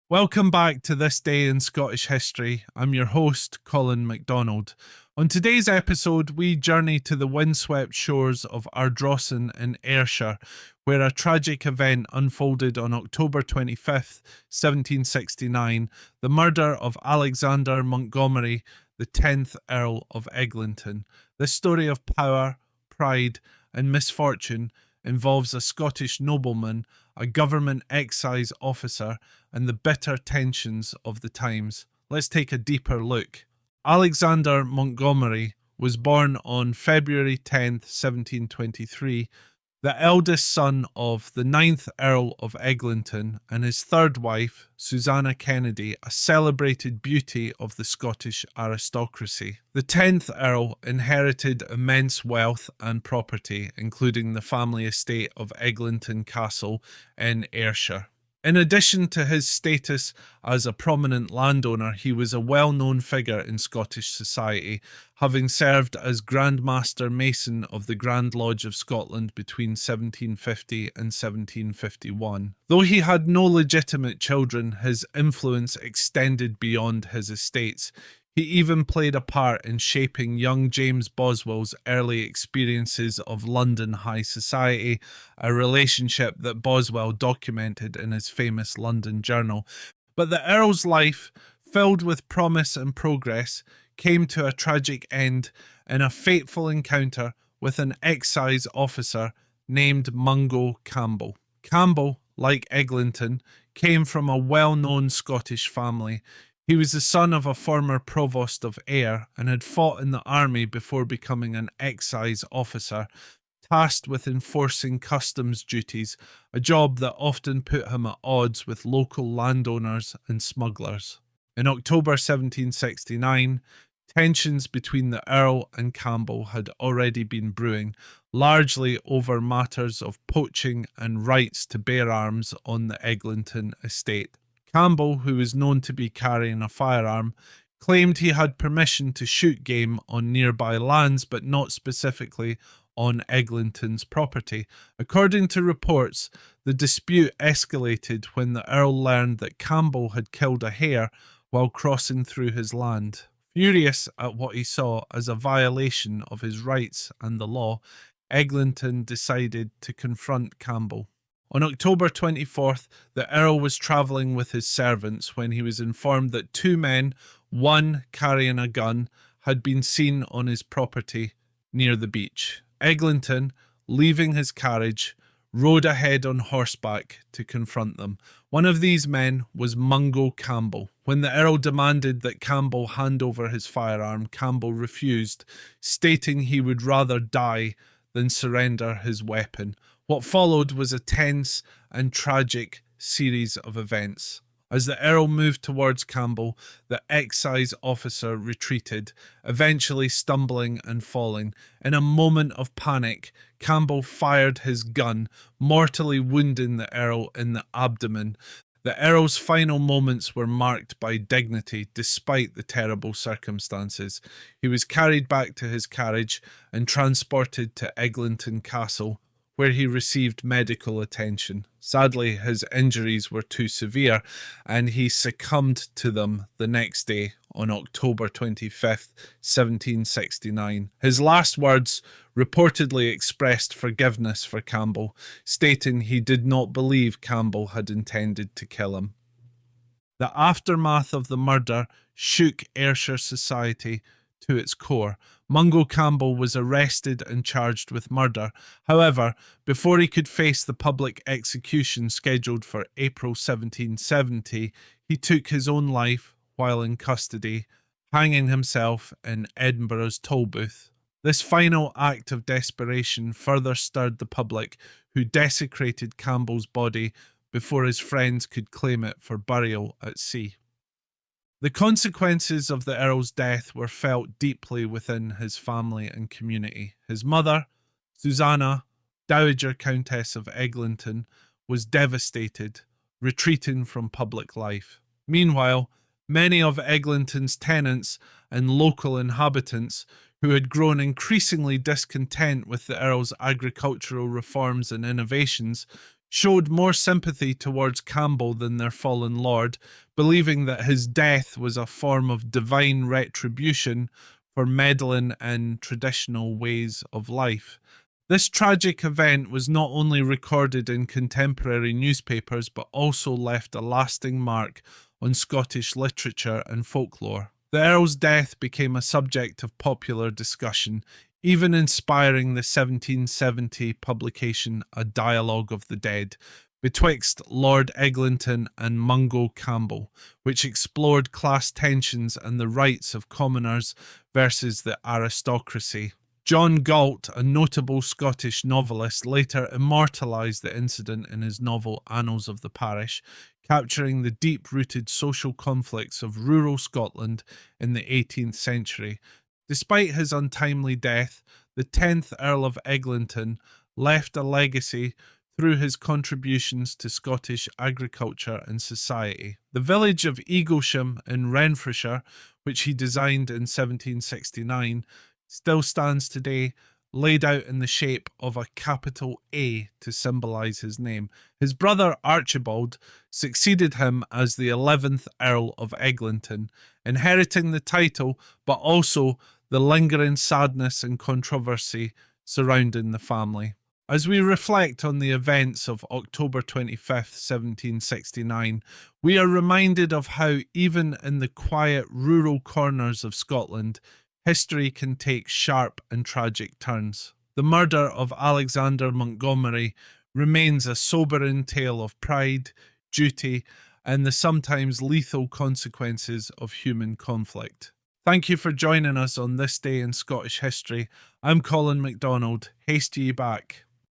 Welcome back to This Day in Scottish History. I'm your host, Colin MacDonald. On today's episode, we journey to the windswept shores of Ardrossan in Ayrshire, where a tragic event unfolded on October 25th, 1769, the murder of Alexander Montgomery, the 10th Earl of Eglinton. This story of power, pride, and misfortune involves a Scottish nobleman, a government excise officer, and the bitter tensions of the times. Let's take a deeper look. Alexander Montgomery was born on February 10th, 1723, the eldest son of the 9th Earl of Eglinton and his third wife, Susanna Kennedy, a celebrated beauty of the Scottish aristocracy. The 10th Earl inherited immense wealth and property, including the family estate of Eglinton Castle in Ayrshire. In addition to his status as a prominent landowner, he was a well-known figure in Scottish society, having served as Grand Master Mason of the Grand Lodge of Scotland between 1750 and 1751. Though he had no legitimate children, his influence extended beyond his estates. He even played a part in shaping young James Boswell's early experiences of London high society, a relationship that Boswell documented in his famous London Journal. But the Earl's life, filled with promise and progress, came to a tragic end in a fateful encounter with an excise officer named Mungo Campbell. Campbell, like Eglinton, came from a well-known Scottish family. He was the son of a former provost of Ayr and had fought in the army before becoming an excise officer, tasked with enforcing customs duties, a job that often put him at odds with local landowners and smugglers. In October 1769, tensions between the Earl and Campbell had already been brewing, largely over matters of poaching and rights to bear arms on the Eglinton estate. Campbell, who was known to be carrying a firearm, claimed he had permission to shoot game on nearby lands, but not specifically on Eglinton's property. According to reports, the dispute escalated when the Earl learned that Campbell had killed a hare while crossing through his land. Furious at what he saw as a violation of his rights and the law, Eglinton decided to confront Campbell. On October 24th, the Earl was travelling with his servants when he was informed that two men, one carrying a gun, had been seen on his property near the beach. Eglinton, leaving his carriage, rode ahead on horseback to confront them. One of these men was Mungo Campbell. When the Earl demanded that Campbell hand over his firearm, Campbell refused, stating he would rather die than surrender his weapon. What followed was a tense and tragic series of events. As the Earl moved towards Campbell, the excise officer retreated, eventually stumbling and falling. In a moment of panic, Campbell fired his gun, mortally wounding the Earl in the abdomen. The Earl's final moments were marked by dignity despite the terrible circumstances. He was carried back to his carriage and transported to Eglinton Castle, where he received medical attention. Sadly, his injuries were too severe, and he succumbed to them the next day on October 25th, 1769. His last words reportedly expressed forgiveness for Campbell, stating he did not believe Campbell had intended to kill him. The aftermath of the murder shook Ayrshire society to its core. Mungo Campbell was arrested and charged with murder. However, before he could face the public execution scheduled for April 1770, he took his own life while in custody, hanging himself in Edinburgh's Tolbooth. This final act of desperation further stirred the public, who desecrated Campbell's body before his friends could claim it for burial at sea. The consequences of the Earl's death were felt deeply within his family and community. His mother, Susanna, Dowager Countess of Eglinton, was devastated, retreating from public life. Meanwhile, many of Eglinton's tenants and local inhabitants, who had grown increasingly discontent with the Earl's agricultural reforms and innovations, showed more sympathy towards Campbell than their fallen lord, believing that his death was a form of divine retribution for meddling in traditional ways of life. This tragic event was not only recorded in contemporary newspapers but also left a lasting mark on Scottish literature and folklore. The Earl's death became a subject of popular discussion, even inspiring the 1770 publication A Dialogue of the Dead betwixt Lord Eglinton and Mungo Campbell, which explored class tensions and the rights of commoners versus the aristocracy. John Galt, a notable Scottish novelist, later immortalised the incident in his novel Annals of the Parish, capturing the deep-rooted social conflicts of rural Scotland in the 18th century. Despite his untimely death, the 10th Earl of Eglinton left a legacy through his contributions to Scottish agriculture and society. The village of Eaglesham in Renfrewshire, which he designed in 1769, still stands today, laid out in the shape of a capital A to symbolise his name. His brother Archibald succeeded him as the 11th Earl of Eglinton, inheriting the title but also the lingering sadness and controversy surrounding the family. As we reflect on the events of October 25th, 1769, we are reminded of how, even in the quiet rural corners of Scotland, history can take sharp and tragic turns. The murder of Alexander Montgomery remains a sobering tale of pride, duty, and the sometimes lethal consequences of human conflict. Thank you for joining us on this day in Scottish history. I'm Colin MacDonald. Haste ye back.